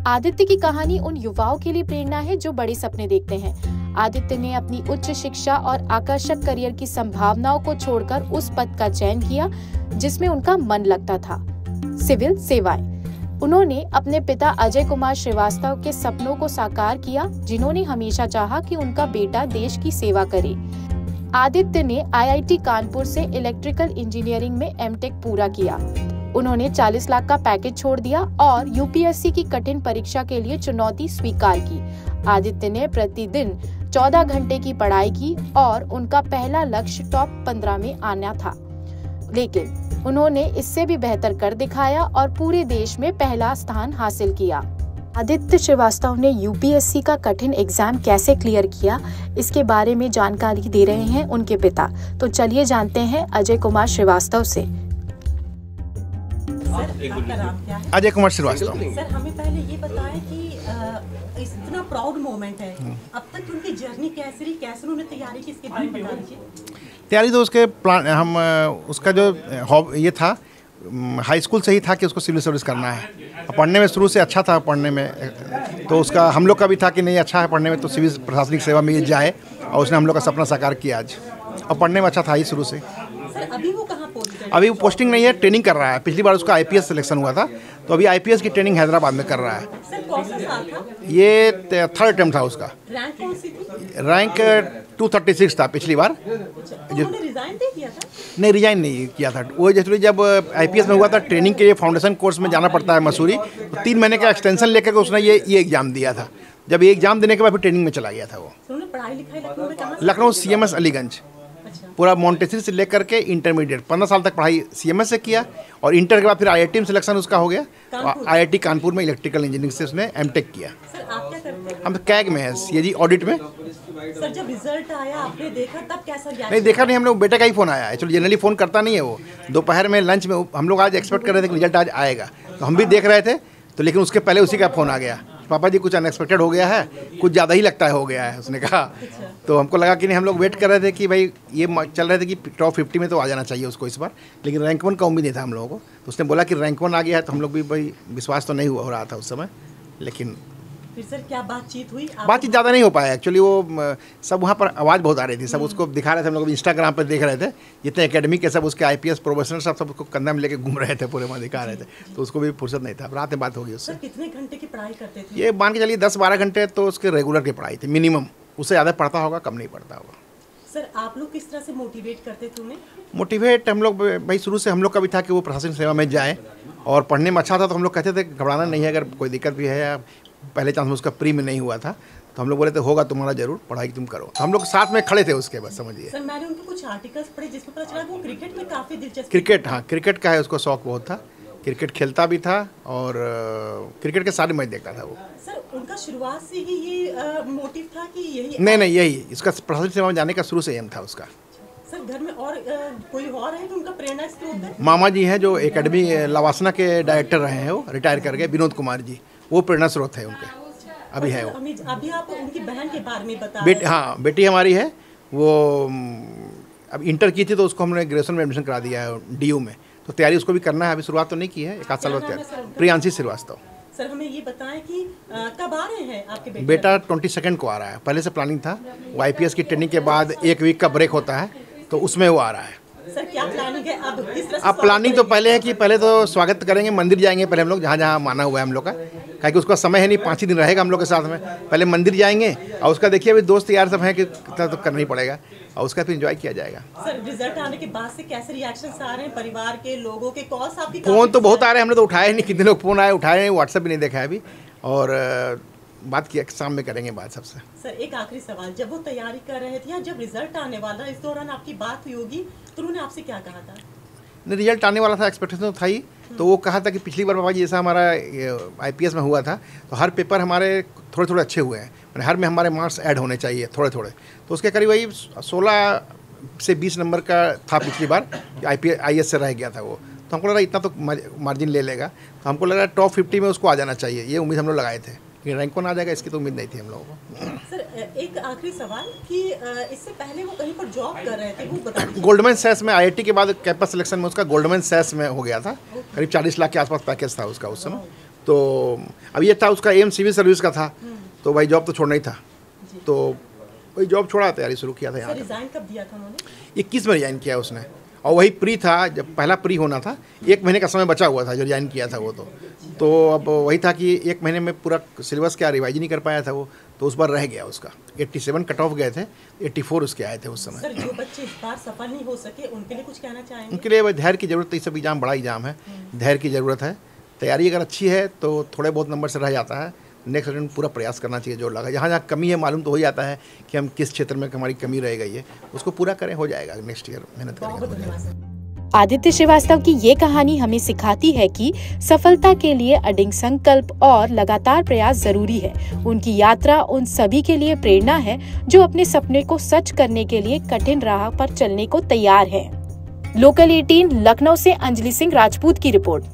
आदित्य की कहानी उन युवाओं के लिए प्रेरणा है जो बड़े सपने देखते हैं। आदित्य ने अपनी उच्च शिक्षा और आकर्षक करियर की संभावनाओं को छोड़कर उस पद का चयन किया जिसमें उनका मन लगता था, सिविल सेवाएं। उन्होंने अपने पिता अजय कुमार श्रीवास्तव के सपनों को साकार किया, जिन्होंने हमेशा चाहा कि उनका बेटा देश की सेवा करे। आदित्य ने IIT कानपुर से इलेक्ट्रिकल इंजीनियरिंग में M.Tech पूरा किया। उन्होंने 40 लाख का पैकेज छोड़ दिया और UPSC की कठिन परीक्षा के लिए चुनौती स्वीकार की। आदित्य ने प्रतिदिन 14 घंटे की पढ़ाई की और उनका पहला लक्ष्य टॉप 15 में आना था, लेकिन उन्होंने इससे भी बेहतर कर दिखाया और पूरे देश में पहला स्थान हासिल किया। आदित्य श्रीवास्तव ने UPSC का कठिन एग्जाम कैसे क्लियर किया, इसके बारे में जानकारी दे रहे हैं उनके पिता। तो चलिए जानते हैं अजय कुमार श्रीवास्तव से। सर, आपका नाम क्या है? अजय कुमार श्रीवास्तव। सर, हमें पहले ये बताएं कि इतना प्राउड मोमेंट है, अब तक की उनकी जर्नी कैसे रही, कैसे उन्होंने तैयारी की, इसके बारे में बता दीजिए। तैयारी तो उसके प्लान हम उसका जो ये था हाई स्कूल से ही था कि उसको सिविल सर्विस करना है। पढ़ने में शुरू से अच्छा था पढ़ने में, तो उसका हम लोग का भी था कि नहीं अच्छा है पढ़ने में तो सिविल प्रशासनिक सेवा में ये जाए, और उसने हम लोग का सपना साकार किया आज। और पढ़ने में अच्छा था ही शुरू से। सर, अभी वो कहाँ पोस्ट है? अभी वो पोस्टिंग नहीं है, ट्रेनिंग कर रहा है। पिछली बार उसका IPS सिलेक्शन हुआ था, तो अभी IPS की ट्रेनिंग हैदराबाद में कर रहा है। सर, कौन सा साल था? ये 3rd अटेम्प्ट था उसका। रैंक कौन सी थी? रैंक 236 था पिछली बार। तो उन्होंने रिजाइन दे दिया था? नहीं, रिजाइन नहीं किया था वो। जैसे जब IPS में हुआ था, ट्रेनिंग के लिए फाउंडेशन कोर्स में जाना पड़ता है मसूरी, तो 3 महीने का एक्सटेंशन लेकर उसने ये एग्जाम दिया था। जब ये एग्जाम देने के बाद फिर ट्रेनिंग में चला गया था वो। उन्होंने पढ़ाई लिखाई लखनऊ में कहाँ? लखनऊ CMS अलीगंज, पूरा मोंटेसरी से लेकर के इंटरमीडिएट 15 साल तक पढ़ाई CMS से किया, और इंटर के बाद फिर IIT में सिलेक्शन उसका हो गया। IIT कानपुर में इलेक्ट्रिकल इंजीनियरिंग से उसने M.Tech किया। सर, आप क्या करते हैं? हम कैग में है CAG ऑडिट में। सर, जब रिजल्ट आया आपने देखा तब कैसा रिएक्शन? नहीं देखा नहीं, हम लोग बेटे का ही फ़ोन आया। एक्चुअली जनरली फ़ोन करता नहीं है वो। दोपहर में लंच में हम लोग आज एक्सपेक्ट कर रहे थे कि रिजल्ट आज आएगा, तो हम भी देख रहे थे, तो लेकिन उसके पहले उसी का फ़ोन आ गया, पापा जी कुछ अनएक्सपेक्टेड हो गया है, कुछ ज़्यादा ही लगता है हो गया है, उसने कहा। तो हमको लगा कि नहीं, हम लोग वेट कर रहे थे कि भाई ये चल रहे थे कि टॉप 50 में तो आ जाना चाहिए उसको इस बार, लेकिन रैंक 1 का उम्मीद नहीं था हम लोगों को। तो उसने बोला कि रैंक 1 आ गया है, तो हम लोग भी भाई विश्वास तो नहीं हो रहा था उस समय, लेकिन फिर सर क्या बातचीत हुई? बातचीत ज़्यादा नहीं हो पाया एक्चुअली। वो सब वहाँ पर आवाज़ बहुत आ रही थी, सब उसको दिखा रहे थे, हम लोग इंस्टाग्राम पर देख रहे थे, जितने एकेडमी के सब उसके IPS प्रोफेसर सब उसको कंधा में लेके घूम रहे थे, पूरे वहाँ दिखा रहे थे, तो उसको भी फुर्सत नहीं था। रात में बात होगी उससे। सर, कितने घंटे की पढ़ाई करते थे? ये मान के चलिए 10-12 घंटे तो उसके रेगुलर की पढ़ाई थी मिनिमम, उससे ज़्यादा पढ़ता होगा, कम नहीं पढ़ता होगा। सर, आप लोग किस तरह से मोटिवेट करते थे उन्हें? मोटिवेट हम लोग भाई शुरू से हम लोग का भी था कि वो प्रशासनिक सेवा में जाए, और पढ़ने में अच्छा था, तो हम लोग कहते थे घबराना नहीं है, अगर कोई दिक्कत भी है या पहले चांस में उसका प्री में नहीं हुआ था, तो हम लोग बोले थे होगा तुम्हारा जरूर, पढ़ाई तुम करो। तो हम लोग साथ में खड़े थे उसके, बस समझिए। सर, मैंने उनके कुछ आर्टिकल्स पढ़े जिसमें पता चला वो क्रिकेट में काफ़ी दिलचस्पी। क्रिकेट, हाँ क्रिकेट का है, उसको शौक बहुत था, क्रिकेट खेलता भी था, और क्रिकेट के सारे मैच देखता था वो। सर, उनका शुरुआत से ही ये मोटिव था कि यही? नहीं, यही इसका प्रशासनिक सेवा में जाने का शुरू से एम था उसका। सर, घर में और कोई और है तो उनका प्रेरणा स्रोत है? मामा जी हैं जो एकेडमी लवासना के डायरेक्टर रहे हैं, वो रिटायर कर गए, विनोद कुमार जी, वो प्रेरणा स्रोत है उनके, अभी है वो। अभी आप उनकी बहन के बारे में बता बेटी, हाँ बेटी हमारी है, वो अब इंटर की थी तो उसको हमने ग्रेजुएशन में एडमिशन करा दिया है DU में, तो तैयारी उसको भी करना है, अभी शुरुआत तो नहीं की है, 1 आध साल बाद तैयारी। प्रियांशी श्रीवास्तव। सर, हमें ये बताएं कि कब आ रहे हैं आपके बेटे? बेटा 22 को आ रहा है, पहले से प्लानिंग था, वो IPS की ट्रेनिंग के बाद 1 वीक का ब्रेक होता है, तो उसमें वो आ रहा है। सर, क्या प्लानिंग है? अब किस तरह से अब प्लानिंग तो पहले है कि पहले तो स्वागत करेंगे, मंदिर जाएंगे पहले हम लोग, जहाँ जहाँ माना हुआ है हम लोग का, क्योंकि उसका समय है नहीं, 5 ही दिन रहेगा हम लोग के साथ में। पहले मंदिर जाएंगे, और उसका देखिए अभी दोस्त यार सब हैं कि तो करना ही पड़ेगा, और उसका फिर एंजॉय किया जाएगा। सर, रिजल्ट आने के बाद से कैसे रिएक्शंस आ रहे हैं परिवार के लोगों के? कॉल्स आपकी? फ़ोन तो बहुत आ रहे हैं, हमने तो उठाए नहीं, कितने लोग फ़ोन आए, उठाए नहीं, व्हाट्सएप भी नहीं देखा है अभी, और बात किया शाम में करेंगे बात सबसे। सर, एक आखिरी सवाल, जब वो तैयारी कर रहे थे या जब रिजल्ट आने वाला, इस दौरान आपकी बात हुई होगी, तो उन्होंने आपसे क्या कहा था? नहीं, रिजल्ट आने वाला था, एक्सपेक्टेशन तो था ही, तो वो कहा था कि पिछली बार बाबा जी जैसा हमारा IPS में हुआ था, तो हर पेपर हमारे थोड़े थोड़े अच्छे हुए हैं, मैंने हर में हमारे मार्क्स ऐड होने चाहिए थोड़े थोड़े, तो उसके करीब वही 16 से 20 नंबर का था पिछली बार, IS से रह गया था वो, तो हमको लगा इतना तो मार्जिन ले लेगा, तो हमको लगा टॉप 50 में उसको आ जाना चाहिए, ये उम्मीद हम लोग लगाए थे, लेकिन रैंक 1 आ जाएगा इसकी तो उम्मीद नहीं थी हम लोगों को। सर, एक आखिरी सवाल कि इससे पहले वो कहीं पर जॉब कर रहे थे, वो बता दीजिए। गोल्डमैन सैक्स में IIT के बाद कैंपस सिलेक्शन में उसका गोल्डमैन सैक्स में हो गया था, करीब 40 लाख के आसपास पैकेज था उसका उस समय, तो अब ये था उसका एम सिविल सर्विस का था, तो भाई जॉब तो छोड़ना ही था, तो वही जॉब छोड़ा, तैयारी शुरू किया था यहाँ। रिजाइन कब दिया था उन्होंने? 21 में रिजाइन किया उसने, और वही प्री था, जब पहला प्री होना था 1 महीने का समय बचा हुआ था जो रिजाइन किया था वो। तो अब वही था कि 1 महीने में पूरा सिलेबस क्या रिवाइज नहीं कर पाया था वो, तो उस बार रह गया उसका। 87 कट ऑफ गए थे, 84 उसके आए थे उस समय। सर, जो बच्चे इस बार सफल नहीं हो सके उनके लिए कुछ कहना चाहेंगे? उनके लिए धैर्य की ज़रूरत है, ये सब एग्ज़ाम बड़ा एग्ज़ाम है, धैर्य की ज़रूरत है। तैयारी अगर अच्छी है तो थोड़े बहुत नंबर से रह जाता है, नेक्स्ट अटेम्प्ट पूरा प्रयास करना चाहिए, जोर लगा। जहाँ जहाँ कमी है मालूम तो हो जाता है कि हम किस क्षेत्र में हमारी कमी रह गई है, उसको पूरा करें, हो जाएगा। नेक्स्ट ईयर मेहनत करेंगे। आदित्य श्रीवास्तव की ये कहानी हमें सिखाती है कि सफलता के लिए अडिग संकल्प और लगातार प्रयास जरूरी है। उनकी यात्रा उन सभी के लिए प्रेरणा है जो अपने सपने को सच करने के लिए कठिन राह पर चलने को तैयार हैं। लोकल 18 लखनऊ से अंजलि सिंह राजपूत की रिपोर्ट।